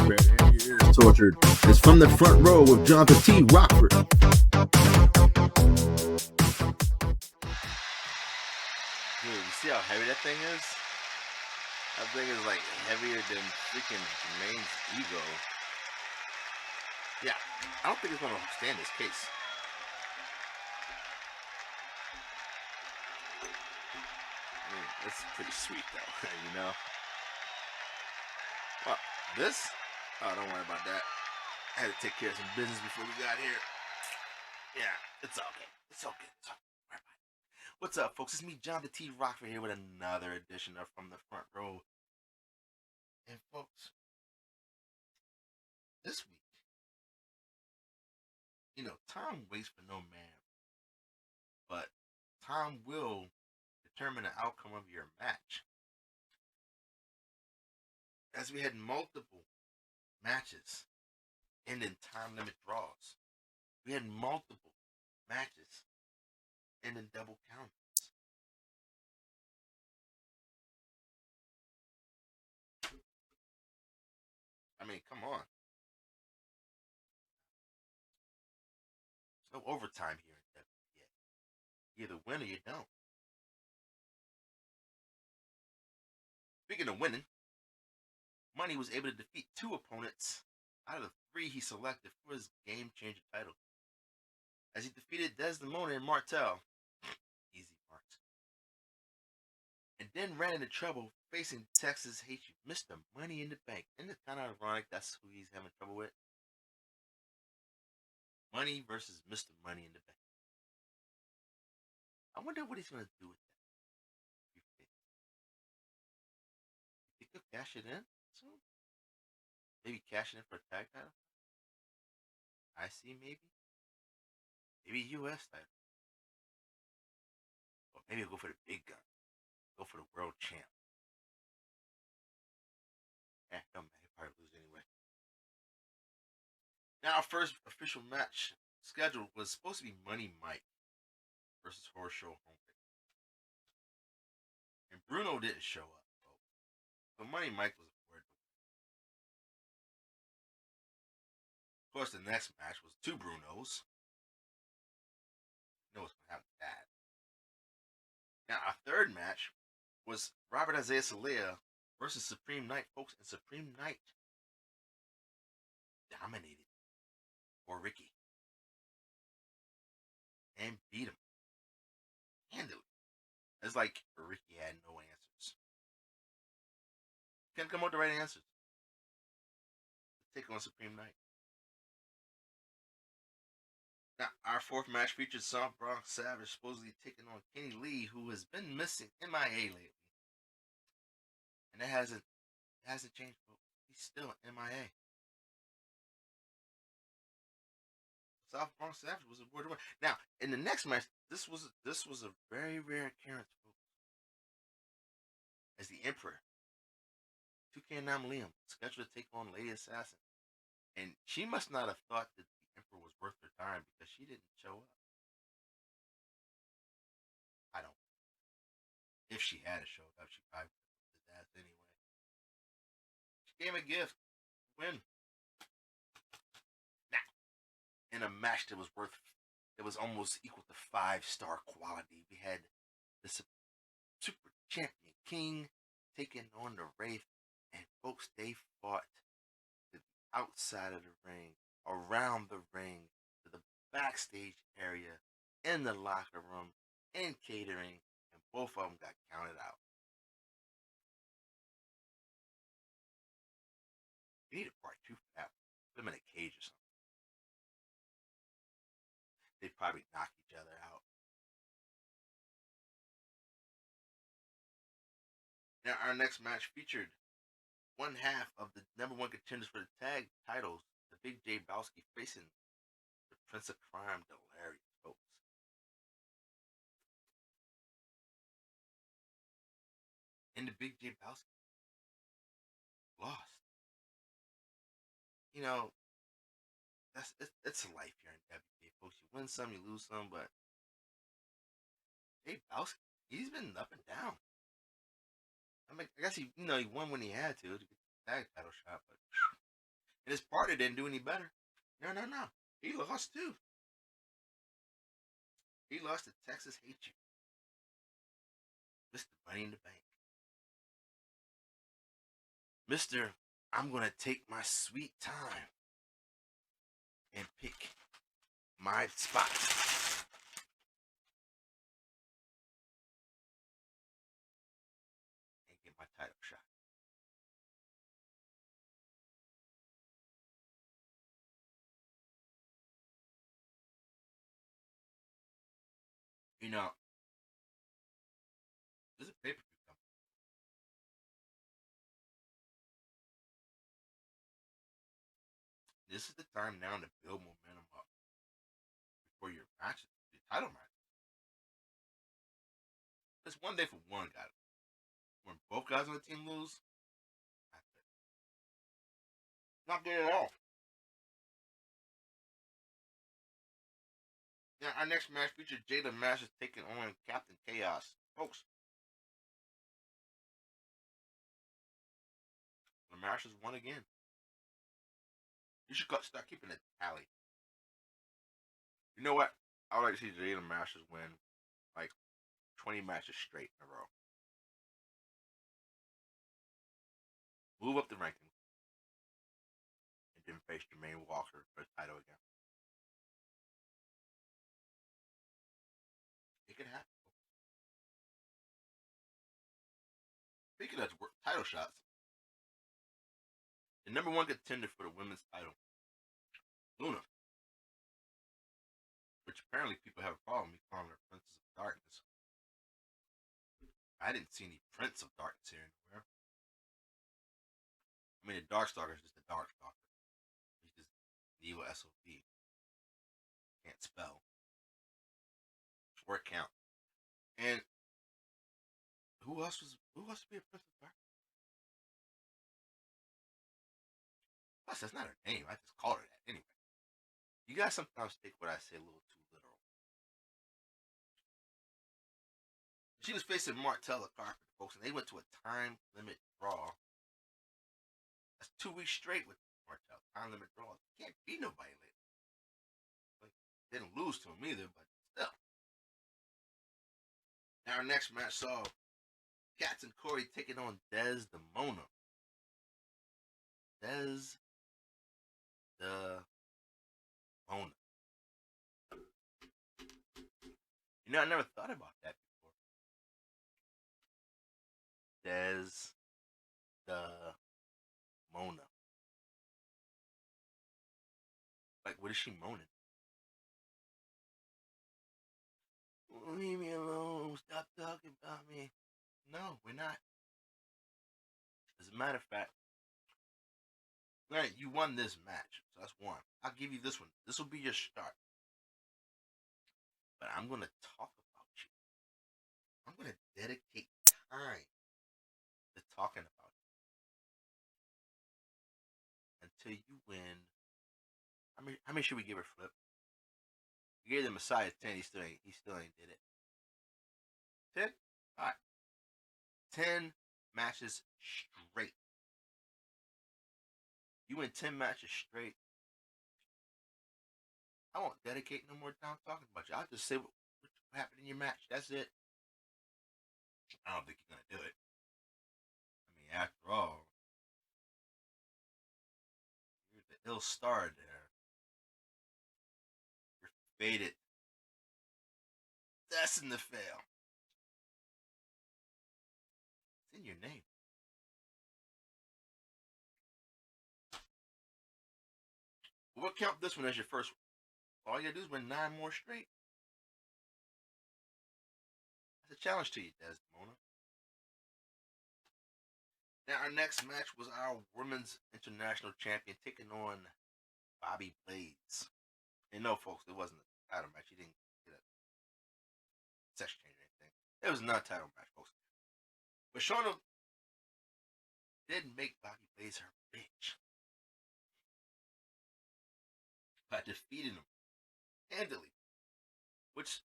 Red and your ears tortured. It's From the Front Row with Johnathan T. Rokford. Dude, you see how heavy that thing is? That thing is like heavier than freaking Jermaine's ego. Yeah, I don't think it's gonna stand this case. I mean, it's pretty sweet though, you know? Well, this? Oh, don't worry about that. I had to take care of some business before we got here. Yeah, it's okay. It's okay. It's okay. Don't worry about it. What's up, folks? It's me, Johnathan T. Rokford, here with another edition of From the Front Row. And folks, this week, you know, time waits for no man, but time will determine the outcome of your match. As we had multiple matches ending time limit draws, we had multiple matches ending double counters. I mean, come on. There's no overtime here in WPA. You either win or you don't. Speaking of winning, Money was able to defeat 2 opponents out of the 3 he selected for his game changer title, as he defeated Desdemona and Martel, easy marks, and then ran into trouble facing Texas Hate You, Mr. Money in the Bank. Isn't it kind of ironic that's who he's having trouble with? Money versus Mr. Money in the Bank. I wonder what he's going to do with that. You think he'll cash it in soon? Maybe cash it in for a tag title? I see, maybe. Maybe US title. Or maybe he'll go for the big gun. Go for the world champ. Don't matter. He'll probably lose anyway. Now, our first official match scheduled was supposed to be Money Mike versus Horror Show Homepage. And Bruno didn't show up, folks. So Money Mike was afforded to win. Of course, the next match was 2 Brunos. You know what's going to happen with that. Now, our third match was Robert Isaiah Salea versus Supreme Knight, folks. And Supreme Knight dominated for Ricky and beat him handily. It's like Ricky had no answers. Couldn't come up with the right answers. Take on Supreme Knight. Now, our 4th match featured South Bronx Savage supposedly taking on Kenny Lee, who has been missing MIA lately. And that hasn't changed, folks. He's still MIA. South Bronx Savage was awarded. Now, in the next match, this was a very rare occurrence, folks. As the Emperor, 2K Liam, scheduled to take on Lady Assassin. And she must not have thought that the Emperor was worth her time because she didn't show up. I don't. If she had showed up, she probably would have his ass anyway. She gave him a gift. Win. Now, in a match that was almost equal to 5-star quality, we had the Super Champion King taking on the Wraith, and folks, they fought to the outside of the ring, around the ring, to the backstage area, in the locker room, in catering, and both of them got counted out. You need a part 2 for that. Put them in a cage or something. They'd probably knock each other out. Now, our next match featured one half of the #1 contenders for the tag titles, the Big J Bowski facing the Prince of Crime, Delirious, folks. And the Big J Bowski lost. You know, it's a life here in WPA, folks. You win some, you lose some, but J Bowski, he's been up and down. I mean, I guess he won when he had to get the tag title shot, but And his partner didn't do any better. No. He lost too. He lost to Texas Hate You. Mr. Money in the Bank. Mr. I'm going to take my sweet time and pick my spot. And get my title shot. You know, there's a pay-per-view coming. This is the time now to build momentum up before your matches, your title match. It's one day for one guy. When both guys on the team lose, not good at all. Now, our next match featured Jada Masters taking on Captain Chaos. Folks, the Masters won again. You should start keeping a tally. You know what? I would like to see Jada Masters win like 20 matches straight in a row. Move up the rankings. And then face Jermaine Walker for the title again. It could happen. Speaking of title shots, the number one contender for the women's title, Luna, which apparently people have a problem with calling her Princess of Darkness. I didn't see any Prince of Darkness here anywhere. I mean, the Darkstalker is just the Darkstalker. He's just an evil SOB. Can't spell. Word count. And who else to be a Prince of Darkness? Plus, that's not her name. I just called her that anyway. You guys sometimes take what I say a little too literal. She was facing Martella Carpenter, folks, and they went to a time limit draw. That's 2 weeks straight with Martella. Time limit draw. Can't beat nobody later. Like, didn't lose to him either, but still. Now our next match saw Cats and Corey taking on Des the Mona. Des the Mona. You know, I never thought about that before. Des the Mona. Like, what is she moaning? Leave me alone. Stop talking about me. No, we're not. As a matter of fact, right, you won this match, so that's one. I'll give you this one. This will be your start. But I'm going to talk about you. I'm going to dedicate time to talking about you until you win. How many should we give her, Flip? We gave the Messiah 10. He still ain't did it. 10? All right. 10 matches straight. You win 10 matches straight. I won't dedicate no more time talking about you. I'll just say what happened in your match. That's it. I don't think you're going to do it. I mean, after all, you're the ill star there. You're fated. Destined to fail. It's in your name. We'll count this one as your first one. All you gotta do is win 9 more straight. That's a challenge to you, Desmona. Now, our next match was our Women's International Champion taking on Bobby Blades. And no, folks, it wasn't a title match. He didn't get a sex change or anything. It was not a title match, folks. But Shauna did make Bobby Blades her bitch by defeating him handily. Which,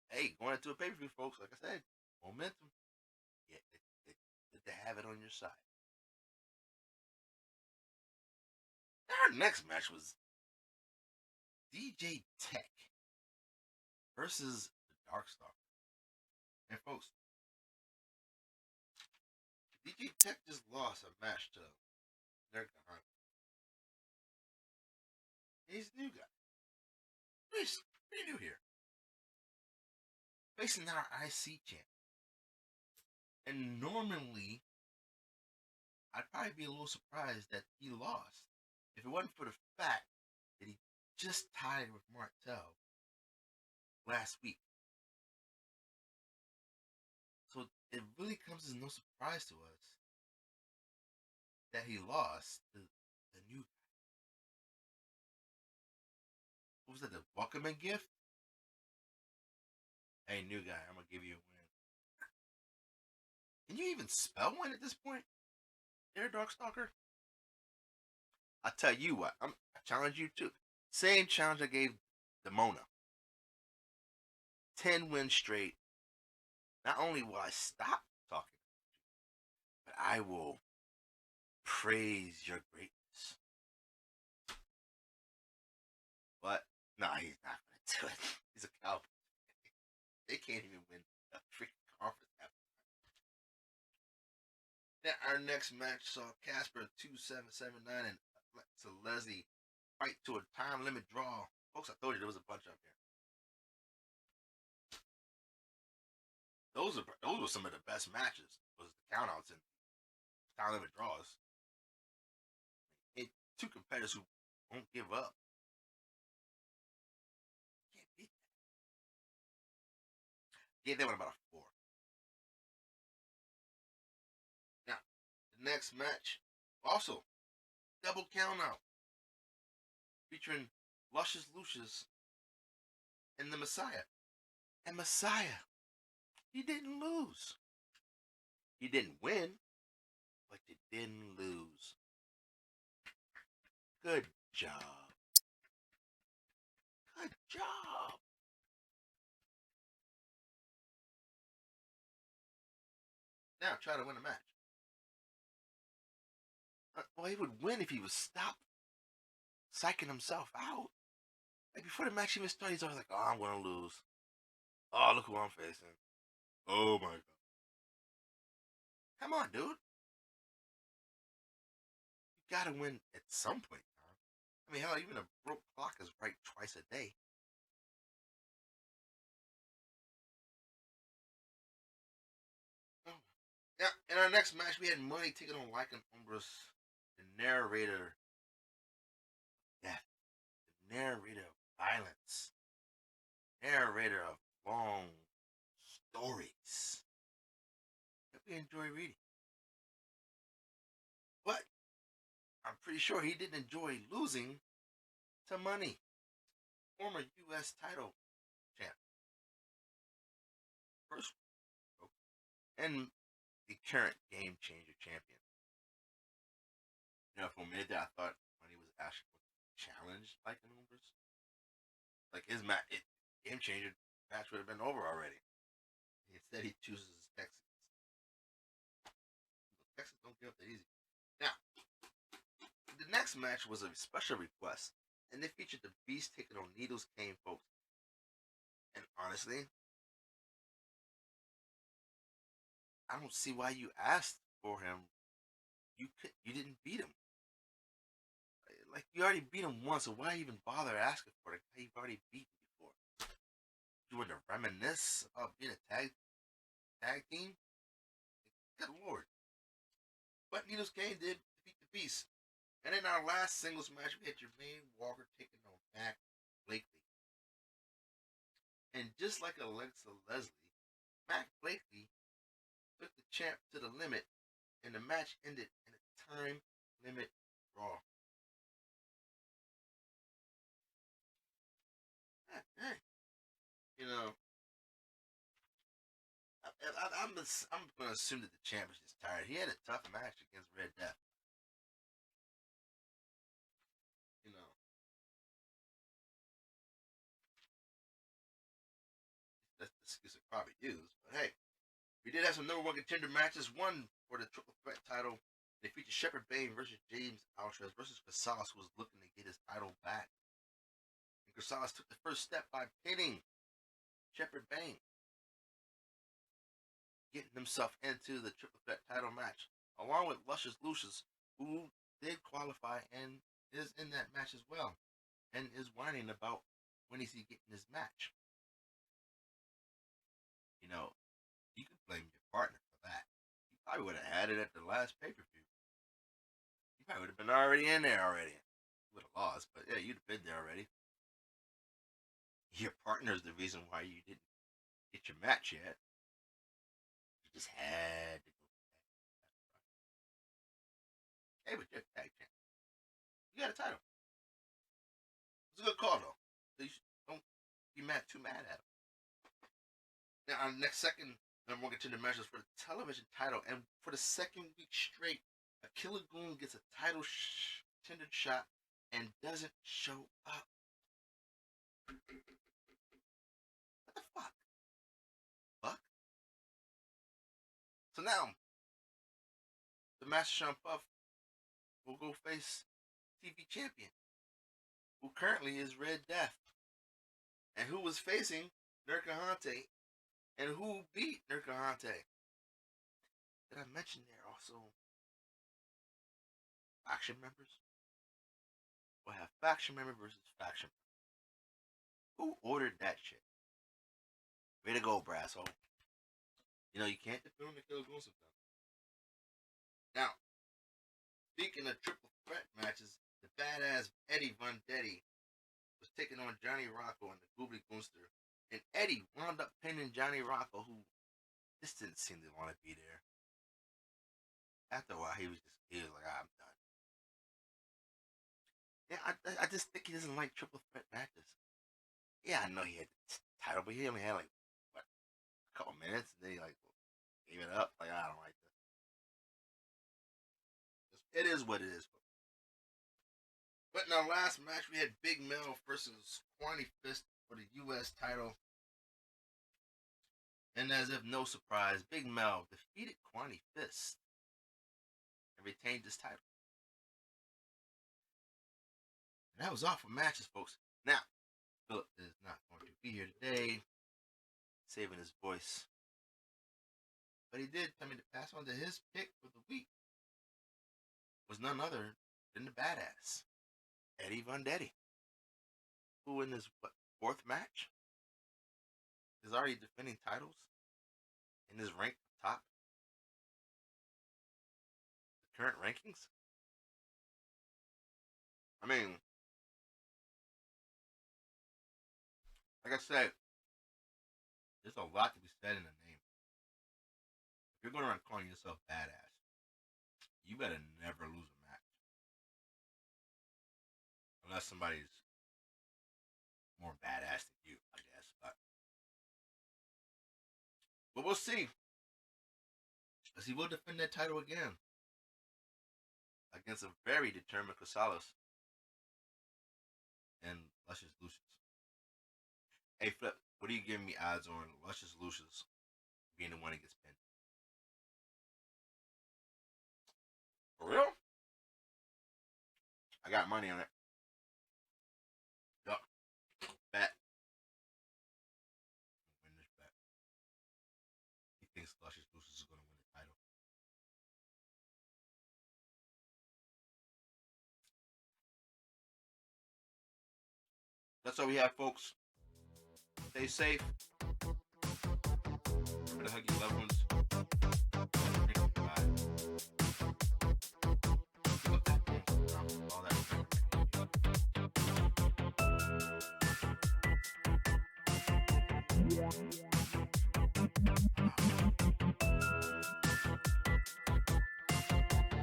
hey, going into a pay-per-view, folks, like I said, momentum. Yeah, it's good to have it on your side. Our next match was DJ Tech versus the Darkstalker. And folks, DJ Tech just lost a match to Johnathan. He's a new guy. He's pretty new here. Facing our IC champ. And normally, I'd probably be a little surprised that he lost. If it wasn't for the fact that he just tied with Martel last week. So it really comes as no surprise to us that he lost to the new guy. What was that, the welcoming gift? Hey, new guy, I'm going to give you a win. Can you even spell win at this point? There, Darkstalker? I tell you what, I challenge you too. Same challenge I gave Demona. 10 wins straight. Not only will I stop talking, but I will praise your greatness. But nah, he's not gonna do it. He's a cowboy. They can't even win a freaking conference after that. Then our next match saw Casper 2779 and Alexa Leslie fight to a time limit draw. Folks, I told you there was a bunch up here. Those were some of the best matches. Was the countouts and time limit draws. Two competitors who won't give up. Can't beat that. Gave that one about a 4. Now, the next match, also double countout, featuring Luscious Lucius and the Messiah. And Messiah, he didn't lose. He didn't win, but he didn't lose. Good job. Good job. Now try to win a match. Well, he would win if he was stopped psyching himself out. Like before the match even started, he's always like, "Oh, I'm gonna lose. Oh, look who I'm facing. Oh my god. Come on, dude. You gotta win at some point, Tom. I mean, hell, even a broke clock is right twice a day." Oh. Yeah, in our next match, we had Money taking on Lycan Umbris, the narrator of death, the narrator of violence, narrator of long stories that we enjoy reading. But I'm pretty sure he didn't enjoy losing to Money, former U.S. title champ, first and the current game changer champion. You know, for a minute there, I thought Money was actually challenged like the numbers. Like his game changer match would have been over already. Instead, he chooses Texans. Texans don't give up that easy. Now, the next match was a special request, and they featured the Beast taking on Needles Kane, folks. And honestly, I don't see why you asked for him. You didn't beat him. Like you already beat him once, so why even bother asking for it? You've already beaten before. You want to reminisce about being a tag team? Good lord. But Needles Kane did defeat the Beast. And in our last singles match, we had Jermaine Walker taking on Mac Blakely. And just like Alexa Leslie, Mac Blakely took the champ to the limit, and the match ended in a time limit draw. Dang. You know, I'm going to assume that the champ is just tired. He had a tough match against Red Death. You know, that's the excuse I probably use. But hey, we did have some number one contender matches. One for the triple threat title They featured Shepard Bain versus James Altrez versus Casales, who was looking to get his title back. And Casales took the first step by pinning Shepard Bain, getting himself into the triple threat title match, along with Luscious Lucius, who did qualify and is in that match as well, and is whining about when is he getting his match. You know, you could blame your partner for that. You probably would have had it at the last pay-per-view. You probably would have been already in there already. You would have lost, but yeah, you'd have been there already. Your partner is the reason why you didn't get your match yet. You just had to go back. Hey, but you're a tag champ. You got a title. It's a good call, though. So don't be too mad at him. Now, on the next second, then we'll get to the measures for the television title. And for the second week straight, Akila Goon gets a title tender shot and doesn't show up. What the fuck? Fuck? So now, the Master Sean Puff will go face TV champion, who currently is Red Death, and who was facing Nurkahante, and who beat Nurkahante. Did I mention there also faction members? We'll have faction member versus faction member. Who ordered that shit? Way to go, Brasso. You know, you can't depend on the Killer Goon sometimes. Now, speaking of triple threat matches, the badass Eddie Vendetti was taking on Johnny Rocco and the Goobly Goonster. And Eddie wound up pinning Johnny Rocco, who just didn't seem to want to be there. After a while, he was like, I'm done. Yeah, I just think he doesn't like triple threat matches. Yeah, I know he had the title, but he only had like, what, a couple minutes, and then he like gave it up. Like, I don't like this. It is what it is. But in our last match, we had Big Mel versus Quanny Fist for the U.S. title. And as if no surprise, Big Mel defeated Quanny Fist and retained his title. And that was all for matches, folks. Now, Philip is not going to be here today, saving his voice. But he did tell me to pass on to his pick for the week. Was none other than the badass Eddie Vendetti, who in his fourth match is already defending titles in his rank top the current rankings. I mean, like I said, there's a lot to be said in the name. If you're going around calling yourself badass, you better never lose a match. Unless somebody's more badass than you, I guess. But we'll see. Because he will defend that title again against a very determined Casales and Luscious Lucius. Hey, Flip, what are you giving me odds on Luscious Lucius being the one that gets pinned? For real? I got money on it. Yup. Bet. Win this bet. He thinks Luscious Lucius is going to win the title. That's all we have, folks. Stay safe. Remember to hug your loved ones. Drink goodbye. Keep up that phone. All that.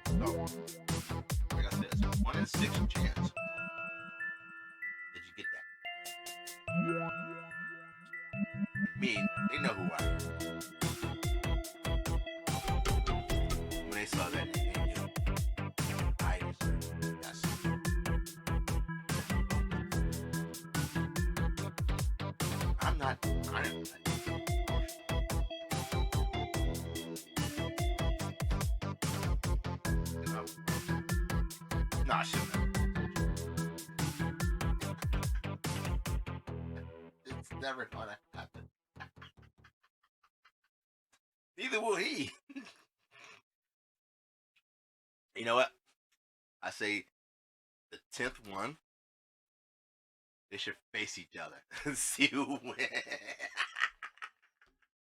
So, like I said, it's a 1 in 6 chance. Did you get that? Me, they know who I am. When they saw that, they knew I deserve it. Yes. I'm not. If Nah, she'll never. It's never gonna happen. Neither will he. You know what? I say the 10th one, they should face each other and see who wins.